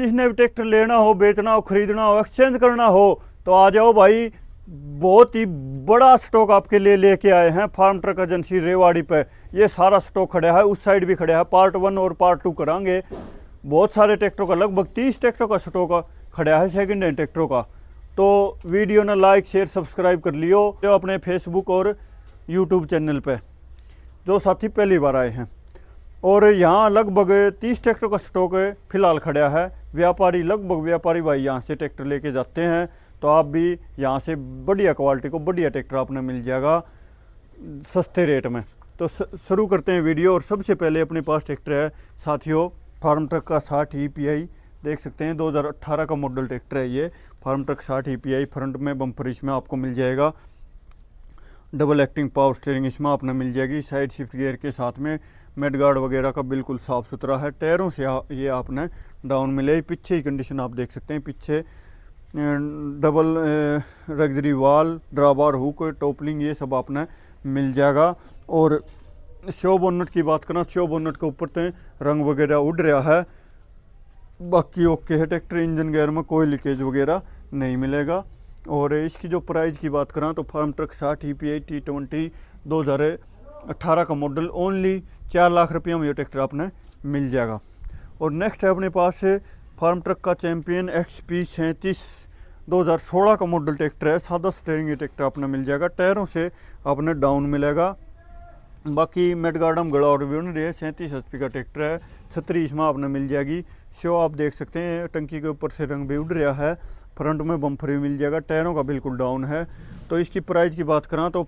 जिसने भी ट्रैक्टर लेना हो, बेचना हो, खरीदना हो, एक्सचेंज करना हो तो आ जाओ भाई। बहुत ही बड़ा स्टॉक आपके लिए लेके आए हैं फार्म ट्रक एजेंसी रेवाड़ी पे। ये सारा स्टॉक खड़ा है, उस साइड भी खड़ा है। पार्ट 1 और पार्ट 2 करांगे। बहुत सारे ट्रैक्टरों का, लगभग 30 ट्रैक्टरों का स्टॉक खड़ा है सेकंड हैंड ट्रैक्टरों का। तो वीडियो ना लाइक शेयर सब्सक्राइब कर लियो जो अपने फेसबुक और यूट्यूब चैनल पे, जो साथी पहली बार आए हैं। और यहाँ लगभग 30 ट्रैक्टर का स्टॉक फिलहाल खड़ा है। लगभग व्यापारी भाई यहाँ से ट्रैक्टर लेके जाते हैं, तो आप भी यहाँ से बढ़िया क्वालिटी को बढ़िया ट्रैक्टर आपने मिल जाएगा सस्ते रेट में। तो शुरू करते हैं वीडियो। और सबसे पहले अपने पास ट्रैक्टर है साथियों फार्म ट्रक का 60 EPI, देख सकते हैं 2018 का मॉडल ट्रैक्टर है ये फार्म ट्रक 60 EPI। फ्रंट में बम्पर इसमें आपको मिल जाएगा, डबल एक्टिंग पावर स्टीयरिंग इसमें आपने मिल जाएगी, साइड शिफ्ट गियर के साथ में मेड गार्ड वगैरह का बिल्कुल साफ़ सुथरा है। टायरों से ये आपने डाउन मिले। पीछे की कंडीशन आप देख सकते हैं, पीछे डबल रग्जरी वाल, ड्राबार हुक, टोपलिंग ये सब आपने मिल जाएगा। और शो बोनट की बात करें, शो बोनट के ऊपर तो रंग वगैरह उड़ रहा है, बाकी ओके है ट्रैक्टर। इंजन गेयर में कोई लीकेज वगैरह नहीं मिलेगा। और इसकी जो प्राइस की बात करें तो फार्म ट्रक 60 EPI T20 2018 का मॉडल ओनली 4 लाख रुपये में ये ट्रैक्टर आपने मिल जाएगा। और नेक्स्ट है अपने पास फार्म ट्रक का चैम्पियन XP 37 2016 का मॉडल ट्रैक्टर है। सादा स्टीयरिंग ये ट्रैक्टर आपने मिल जाएगा, टायरों से आपने डाउन मिलेगा। बाकी मेडगार्डम गड़ा और भी नहीं, 37 HP का ट्रैक्टर है। छतरी इसमें आपने मिल जाएगी। शो आप देख सकते हैं, टंकी के ऊपर से रंग भी उड़ रहा है। फ्रंट में बम्पर भी मिल जाएगा, टायरों का बिल्कुल डाउन है। तो इसकी प्राइस की बात करें तो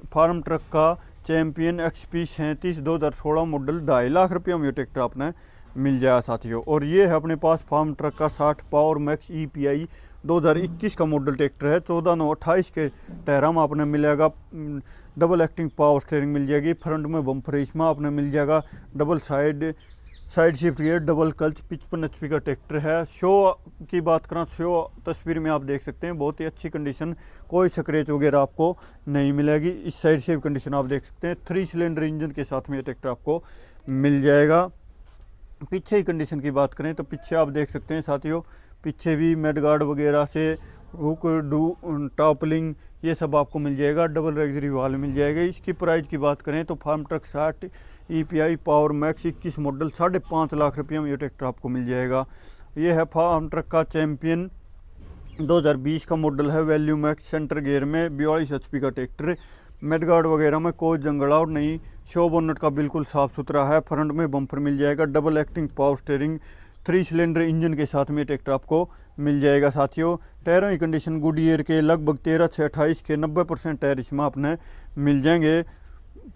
फार्म ट्रक का चैम्पियन XP 37 2016 मॉडल 2.5 लाख रुपये में ये ट्रैक्टर आपने मिल जाएगा साथियों। और ये है अपने पास फार्म ट्रक का 60 पावर मैक्स EPI 2021 का मॉडल ट्रैक्टर है। 14/9/28 के टायरा में आपने मिलेगा, डबल एक्टिंग पावर स्टीयरिंग मिल जाएगी। फ्रंट में बम्पर इसमें आपने मिल जाएगा, double side shift gear, double clutch, 55 HP का ट्रैक्टर है। शो की बात करें, शो तस्वीर में आप देख सकते हैं बहुत ही अच्छी कंडीशन, कोई स्क्रैच वगैरह आपको नहीं मिलेगी। इस साइड से कंडीशन आप देख सकते हैं, 3 सिलेंडर इंजन के साथ में ये ट्रैक्टर आपको मिल जाएगा। पीछे की कंडीशन की बात करें तो पीछे आप देख सकते हैं साथियों, पीछे भी मेडगार्ड वगैरह से हुक टॉपलिंग ये सब आपको मिल जाएगा, डबल रग्जरी वाल मिल जाएगा। इसकी प्राइस की बात करें तो Farmtrac 60 EPI power max 21 model 5.5 lakh रुपये में ये ट्रैक्टर आपको मिल जाएगा। ये है फार्म ट्रक का चैम्पियन 2020 का मॉडल है, वैल्यू मैक्स सेंटर गियर में 42 HP का ट्रैक्टर। मेडगार्ड वगैरह में कोई जंगड़ाव नहीं, शो बोनट का बिल्कुल साफ़ सुथरा है। फ्रंट में बम्पर मिल जाएगा, double acting power steering, 3 cylinder engine के साथ में ट्रैक्टर आपको मिल जाएगा साथियों। टायरों की कंडीशन गुडईयर के लगभग 13/6/28 के 90% टायर इसमें आपने मिल जाएंगे।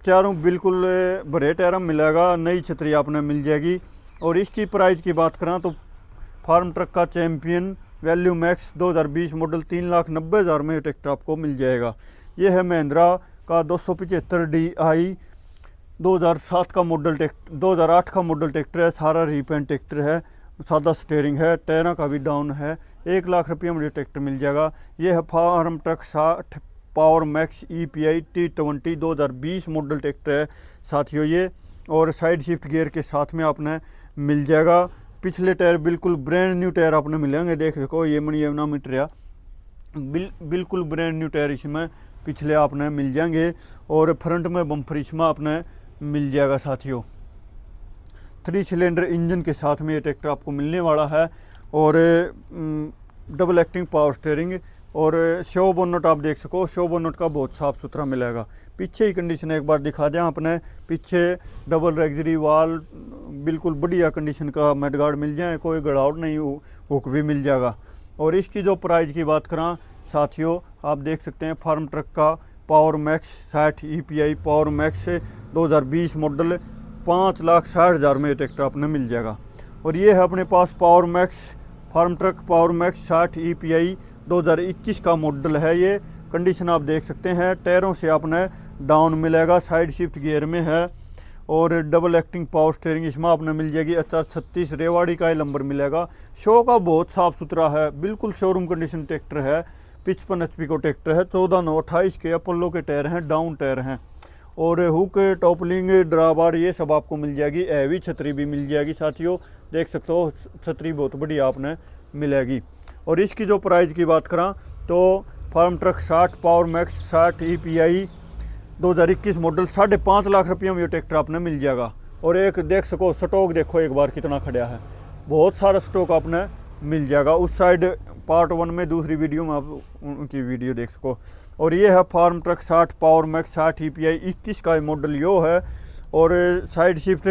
चारों बिल्कुल भरे टायर मिलेगा, नई छतरी आपने मिल जाएगी। और इसकी प्राइस की बात करें तो फार्म ट्रक का चैम्पियन वैल्यू मैक्स 2020 मॉडल 3,90,000 में ट्रैक्टर आपको मिल जाएगा। ये है महिंद्रा का 275 DI 2007 का मॉडल ट्रैक्टर, 2008 का मॉडल ट्रैक्टर है। सारा रीपेंट ट्रैक्टर है, सादा स्टीयरिंग है, टायरों का भी डाउन है। 1 लाख रुपये में ट्रैक्टर मिल जाएगा। ये है Farmtrac 60 power max EPI T20 2020 model tractor है साथियों ये। और साइड शिफ्ट गियर के साथ में आपने मिल जाएगा। पिछले टायर बिल्कुल ब्रांड न्यू टायर आपने मिलेंगे, देख सको ये मनी ना मीटर बिल्कुल ब्रांड न्यू टायर इसमें पिछले आपने मिल जाएंगे। और फ्रंट में बम्पर इसमें आपने मिल जाएगा साथियों। 3 सिलेंडर इंजन के साथ में ये ट्रैक्टर आपको मिलने वाला है। और डबल एक्टिंग पावर स्टीयरिंग और शो बोनट आप देख सको, शो बोनट का बहुत साफ़ सुथरा मिलेगा। पीछे की कंडीशन एक बार दिखा दें आपने, पीछे डबल रग्जरी वाल बिल्कुल बढ़िया कंडीशन का मेडगार्ड मिल जाए, कोई गड़ावट नहीं, हुक भी मिल जाएगा। और इसकी जो प्राइस की बात करें साथियों, आप देख सकते हैं फार्म ट्रक का power max 60 EPI power max 2020 model 5,60,000 में ट्रैक्टर आपने मिल जाएगा। और ये है अपने पास power max farm truck power max 60 EPI 2021 का मॉडल है। ये कंडीशन आप देख सकते हैं, टायरों से आपने डाउन मिलेगा, साइड शिफ्ट गियर में है। और डबल एक्टिंग पावर स्टीयरिंग इसमें आपने मिल जाएगी। HR 36 रेवाड़ी का ही नंबर मिलेगा। शो का बहुत साफ़ सुथरा है, बिल्कुल शोरूम कंडीशन ट्रैक्टर है। 55 HP को ट्रैक्टर है। 14/9/28 के अपोलो के टायर हैं, डाउन टायर हैं। और हुक टॉपलिंग ड्राबार ये सब आपको मिल जाएगी। हैवी छतरी भी मिल जाएगी साथियों। देख सकते हो छतरी बहुत बढ़िया आपने मिलेगी। और इसकी जो प्राइस की बात करा तो Farmtrac 60 power max 60 EPI 2021 model 5.5 lakh रुपये में ये ट्रैक्टर आपने मिल जाएगा। और एक देख सको स्टॉक देखो एक बार कितना खड़ा है, बहुत सारा स्टॉक आपने मिल जाएगा। उस साइड पार्ट 1 में दूसरी वीडियो में आप उनकी वीडियो देख सको। और ये है Farmtrac 60 power max 60 EPI 21 का मॉडल यो है। और साइड शिफ्ट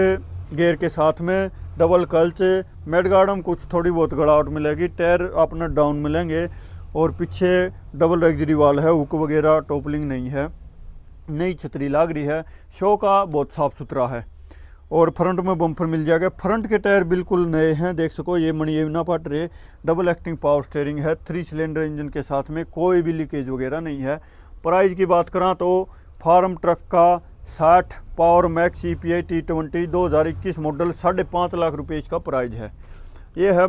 गियर के साथ में डबल क्लच, मेडगार्डम कुछ थोड़ी बहुत गड़ावट मिलेगी, टायर अपना डाउन मिलेंगे। और पीछे डबल लग्जरी वाल है, हुक वगैरह टोपलिंग नहीं है, नई छतरी लाग रही है, शो का बहुत साफ सुथरा है। और फ्रंट में बम्पर मिल जाएगा, फ्रंट के टायर बिल्कुल नए हैं, देख सको ये मणियना पाट रहे, डबल एक्टिंग पावर स्टीयरिंग है, 3 सिलेंडर इंजन के साथ में, कोई भी लीकेज वगैरह नहीं है। प्राइस की बात करा तो फार्म ट्रक का 60 power max EPI T20 2021 model 5.5 lakh रुपये इसका प्राइस है। ये है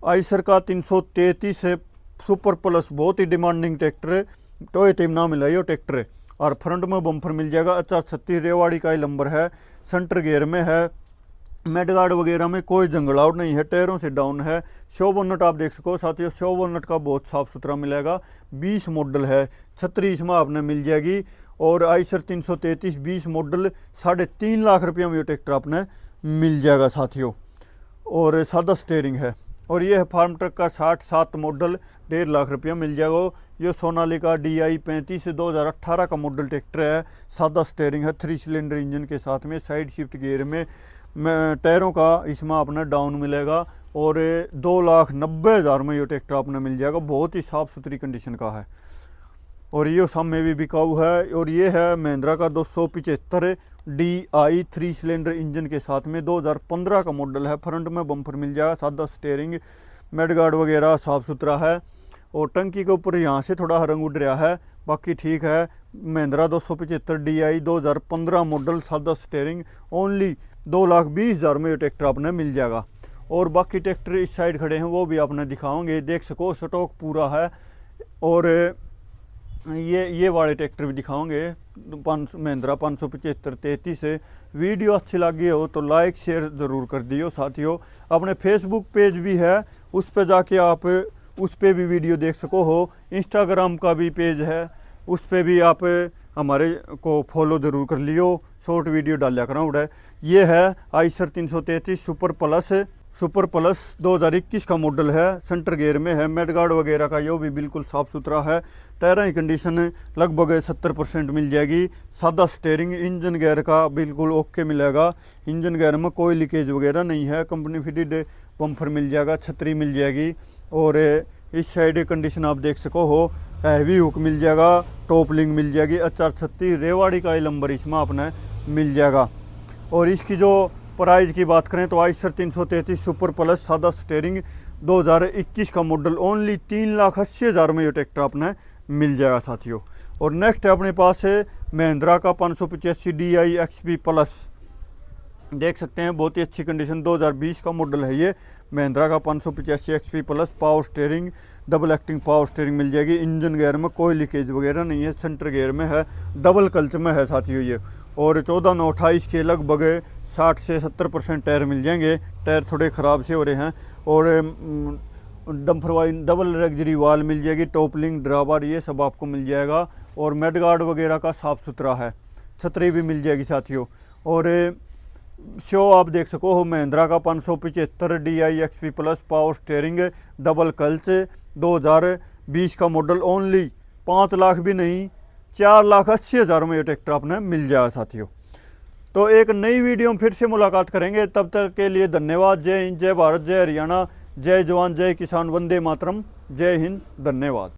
आइसर का 333 सुपर प्लस, बहुत ही डिमांडिंग ट्रैक्टर है, टोयोटा में ना मिला ये ट्रैक्टर है। और फ्रंट में बम्पर मिल जाएगा, 36 रेवाड़ी का ही नंबर है, सेंटर गियर में है, मेडगार्ड वगैरह में कोई जंगल आउट नहीं है, टायरों से डाउन है। शो बोनट आप देख सको साथियों, शो बोनट का बहुत साफ सुथरा मिलेगा। 20 मॉडल है, 36 में आपने मिल जाएगी। और आइसर 333 20 मॉडल 3.5 लाख रुपये में ये ट्रैक्टर आपने मिल जाएगा साथियों। और सादा स्टेयरिंग है। और ये है फार्म ट्रक का 67 मॉडल 1.5 लाख रुपया मिल जाएगा। ये सोनालिका DI 35 2018 का मॉडल ट्रैक्टर है, सादा स्टेयरिंग है, 3 सिलेंडर इंजन के साथ में, साइड शिफ्ट गियर में, टायरों का इसमें अपना डाउन मिलेगा। और 2,90,000 में ये ट्रैक्टर अपना मिल जाएगा, बहुत ही साफ़ सुथरी कंडीशन का है। और ये सामने भी बिकाऊ है। और ये है महिंद्रा का 275 DI 3 सिलेंडर इंजन के साथ में, 2015 का मॉडल है, फ्रंट में बम्पर मिल जाएगा, सादा स्टेयरिंग, मेडगार्ड वगैरह साफ़ सुथरा है। और टंकी के ऊपर यहाँ से थोड़ा रंग उड़ रहा है, बाकी ठीक है। महिंद्रा 275 DI 2015 मॉडल, सादा स्टेयरिंग, ओनली 2,20,000 में ये ट्रैक्टर आपने मिल जाएगा। और बाकी ट्रैक्टर इस साइड खड़े हैं वो भी आपने दिखाओगे, देख सको स्टॉक पूरा है। और ये वाले ट्रैक्टर भी दिखाओगे, महिंद्रा 575 33। वीडियो अच्छी लगी हो तो लाइक शेयर ज़रूर कर दियो साथियों। अपने फेसबुक पेज भी है, उस पर जाके आप उस पर भी वीडियो देख सको हो। इंस्टाग्राम का भी पेज है, उस पर भी आप हमारे को फॉलो ज़रूर कर लियो, शॉर्ट वीडियो डाला करा उड़ा। ये है आइसर 333 सुपर प्लस 2021 का मॉडल है, सेंटर गियर में है, मेडगार्ड वगैरह का यो भी बिल्कुल साफ़ सुथरा है। टायरों की कंडीशन लगभग 70% मिल जाएगी। सादा स्टेयरिंग, इंजन गियर का बिल्कुल ओके मिलेगा, इंजन गियर में कोई लीकेज वगैरह नहीं है, कंपनी फिटेड बम्पर मिल जाएगा, छतरी मिल जाएगी। और इस साइड कंडीशन आप देख सको हो, हैवी हुक मिल जाएगा, टोपलिंग मिल जाएगी, 436 रेवाड़ी का ही नंबर इसमें आपने मिल जाएगा। और इसकी जो प्राइस की बात करें तो आइसर 333 सुपर प्लस सादा स्टेयरिंग 2021 का मॉडल, ओनली 3,80,000 में ये ट्रैक्टर आपने मिल जाएगा साथियों। और नेक्स्ट है अपने पास है महिंद्रा का 585 DI XP प्लस, देख सकते हैं बहुत ही अच्छी कंडीशन, 2020 का मॉडल है ये महिंद्रा का 585 XP plus, power steering, double acting power steering मिल जाएगी, इंजन गियर में कोई लीकेज वगैरह नहीं है, सेंटर गियर में है, डबल क्लच में है साथियों ये। और 14/9/28 के लगभग 60 से 70% टायर मिल जाएंगे, टायर थोड़े ख़राब से हो रहे हैं। और डम्फर वाइन डबल लग्जरी वाल मिल जाएगी, टोपलिंग ड्राइवर ये सब आपको मिल जाएगा। और मेडगार्ड वगैरह का साफ़ सुथरा है, छतरी भी मिल जाएगी साथियों। और शो आप देख सको हो महिंद्रा का 575 DI XP plus, power steering, double clutch, 2020 का मॉडल, ओनली 5 लाख भी नहीं 4,80,000 में ये ट्रैक्टर आपने मिल जाएगा साथियों। तो एक नई वीडियो में फिर से मुलाकात करेंगे, तब तक के लिए धन्यवाद। जय हिंद, जय भारत, जय हरियाणा, जय जवान, जय किसान, वंदे मातरम, जय हिंद, धन्यवाद।